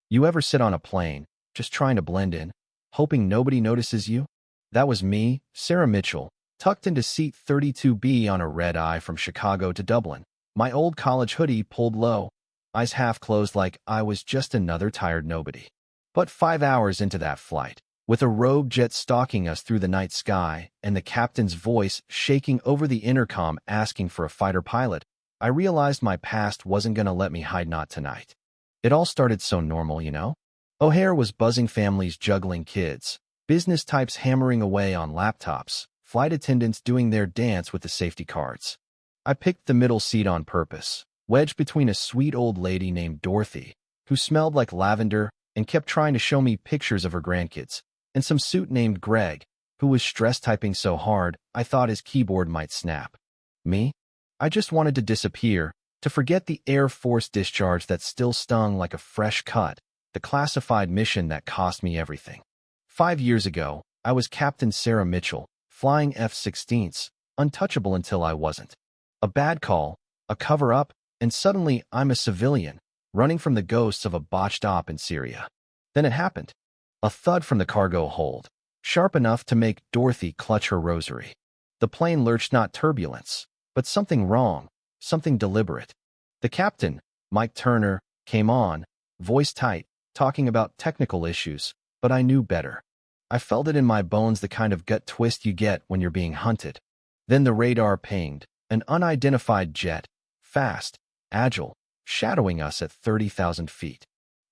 You ever sit on a plane, just trying to blend in, hoping nobody notices you? That was me, Sarah Mitchell, tucked into seat 32B on a red-eye from Chicago to Dublin. My old college hoodie pulled low, eyes half closed like I was just another tired nobody. But 5 hours into that flight, with a rogue jet stalking us through the night sky and the captain's voice shaking over the intercom asking for a fighter pilot, I realized my past wasn't going to let me hide not tonight. It all started so normal, you know? O'Hare was buzzing families juggling kids, business types hammering away on laptops, flight attendants doing their dance with the safety cards. I picked the middle seat on purpose, wedged between a sweet old lady named Dorothy, who smelled like lavender and kept trying to show me pictures of her grandkids, and some suit named Greg, who was stress typing so hard I thought his keyboard might snap. Me? I just wanted to disappear, to forget the Air Force discharge that still stung like a fresh cut, the classified mission that cost me everything. 5 years ago, I was Captain Sarah Mitchell, flying F-16s, untouchable until I wasn't. A bad call, a cover-up, and suddenly I'm a civilian, running from the ghosts of a botched op in Syria. Then it happened. A thud from the cargo hold, sharp enough to make Dorothy clutch her rosary. The plane lurched, not turbulence, but something wrong, something deliberate. The captain, Mike Turner, came on, voice tight, talking about technical issues, but I knew better. I felt it in my bones, the kind of gut twist you get when you're being hunted. Then the radar pinged, an unidentified jet, fast, agile, shadowing us at 30,000 feet.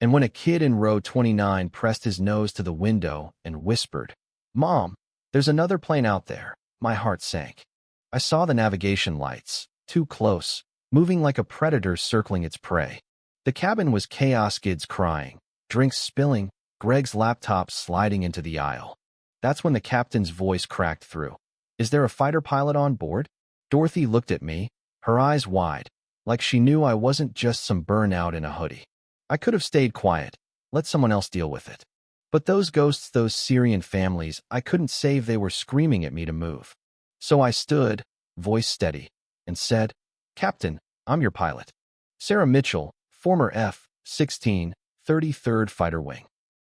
And when a kid in row 29 pressed his nose to the window and whispered, "Mom, there's another plane out there," my heart sank. I saw the navigation lights, too close, moving like a predator circling its prey. The cabin was chaos, kids crying, drinks spilling, Greg's laptop sliding into the aisle. That's when the captain's voice cracked through. "Is there a fighter pilot on board?" Dorothy looked at me, her eyes wide, like she knew I wasn't just some burnout in a hoodie. I could have stayed quiet, let someone else deal with it. But those ghosts, those Syrian families, I couldn't save. They were screaming at me to move. So I stood, voice steady, and said, "Captain, I'm your pilot. Sarah Mitchell, former F-16, 33rd Fighter Wing."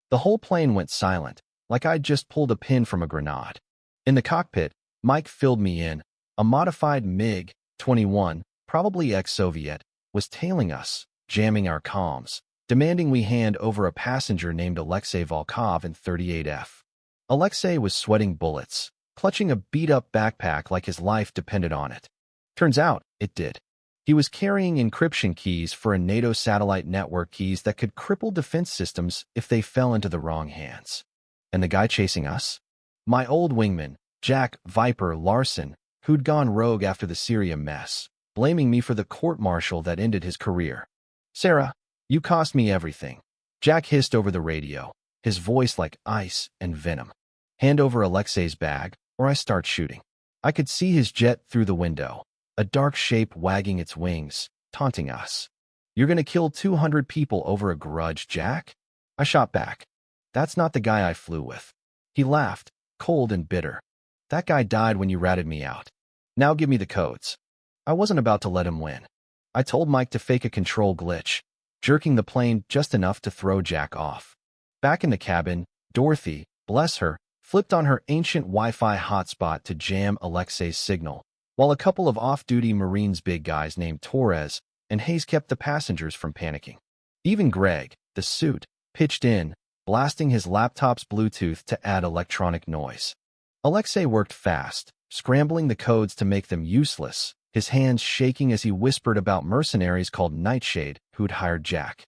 The whole plane went silent, like I'd just pulled a pin from a grenade. In the cockpit, Mike filled me in. A modified MiG-21, probably ex-Soviet, was tailing us, jamming our comms, demanding we hand over a passenger named Alexei Volkov in 38F. Alexei was sweating bullets, clutching a beat-up backpack like his life depended on it. Turns out, it did. He was carrying encryption keys for a NATO satellite network, keys that could cripple defense systems if they fell into the wrong hands. And the guy chasing us? My old wingman, Jack Viper Larson, who'd gone rogue after the Syria mess, blaming me for the court-martial that ended his career. "Sarah, you cost me everything," Jack hissed over the radio, his voice like ice and venom. "Hand over Alexei's bag, or I start shooting." I could see his jet through the window, a dark shape wagging its wings, taunting us. "You're gonna kill 200 people over a grudge, Jack?" I shot back. "That's not the guy I flew with." He laughed, cold and bitter. "That guy died when you ratted me out. Now give me the codes." I wasn't about to let him win. I told Mike to fake a control glitch, jerking the plane just enough to throw Jack off. Back in the cabin, Dorothy, bless her, flipped on her ancient Wi-Fi hotspot to jam Alexei's signal, while a couple of off-duty Marines, big guys named Torres and Hayes, kept the passengers from panicking. Even Greg, the suit, pitched in, blasting his laptop's Bluetooth to add electronic noise. Alexei worked fast, scrambling the codes to make them useless, his hands shaking as he whispered about mercenaries called Nightshade who'd hired Jack.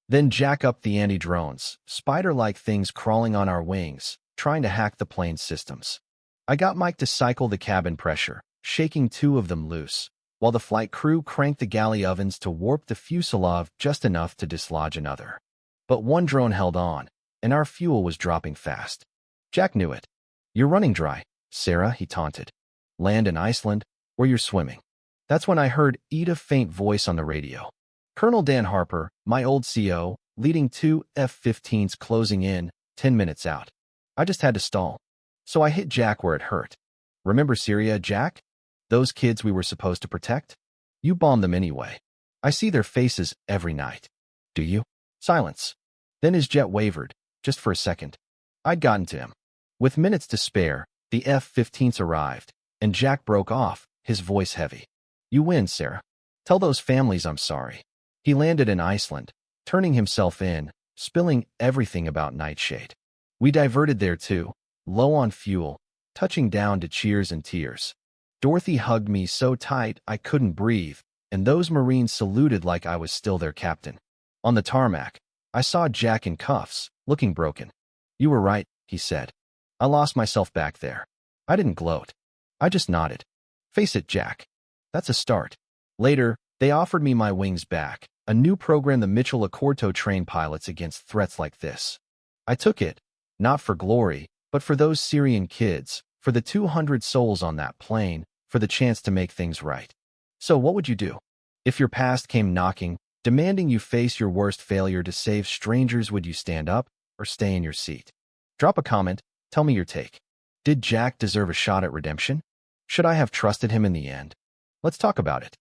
Then Jack upped the anti-drones, spider-like things crawling on our wings, trying to hack the plane's systems. I got Mike to cycle the cabin pressure, shaking 2 of them loose, while the flight crew cranked the galley ovens to warp the fuselage just enough to dislodge another. But one drone held on, and our fuel was dropping fast. Jack knew it. "You're running dry, Sarah," he taunted. "Land in Iceland, or you're swimming." That's when I heard Eda's faint voice on the radio. "Colonel Dan Harper, my old CO, leading 2 F-15s closing in, 10 minutes out." I just had to stall. So I hit Jack where it hurt. "Remember Syria, Jack? Those kids we were supposed to protect? You bombed them anyway. I see their faces every night." "Do you?" Silence. Then his jet wavered, just for a second. I'd gotten to him. With minutes to spare, the F-15s arrived, and Jack broke off, his voice heavy. You win, Sarah. Tell those families I'm sorry. He landed in Iceland, turning himself in, spilling everything about Nightshade. We diverted there too, low on fuel, touching down to cheers and tears. Dorothy hugged me so tight I couldn't breathe, and those Marines saluted like I was still their captain. On the tarmac, I saw Jack in cuffs, looking broken. You were right, he said. I lost myself back there. I didn't gloat. I just nodded. Face it, Jack. That's a start. Later, they offered me my wings back, a new program the Mitchell Accorto trained pilots against threats like this. I took it, not for glory, but for those Syrian kids, for the 200 souls on that plane, for the chance to make things right. So what would you do? If your past came knocking, demanding you face your worst failure to save strangers, would you stand up or stay in your seat? Drop a comment, tell me your take. Did Jack deserve a shot at redemption? Should I have trusted him in the end? Let's talk about it.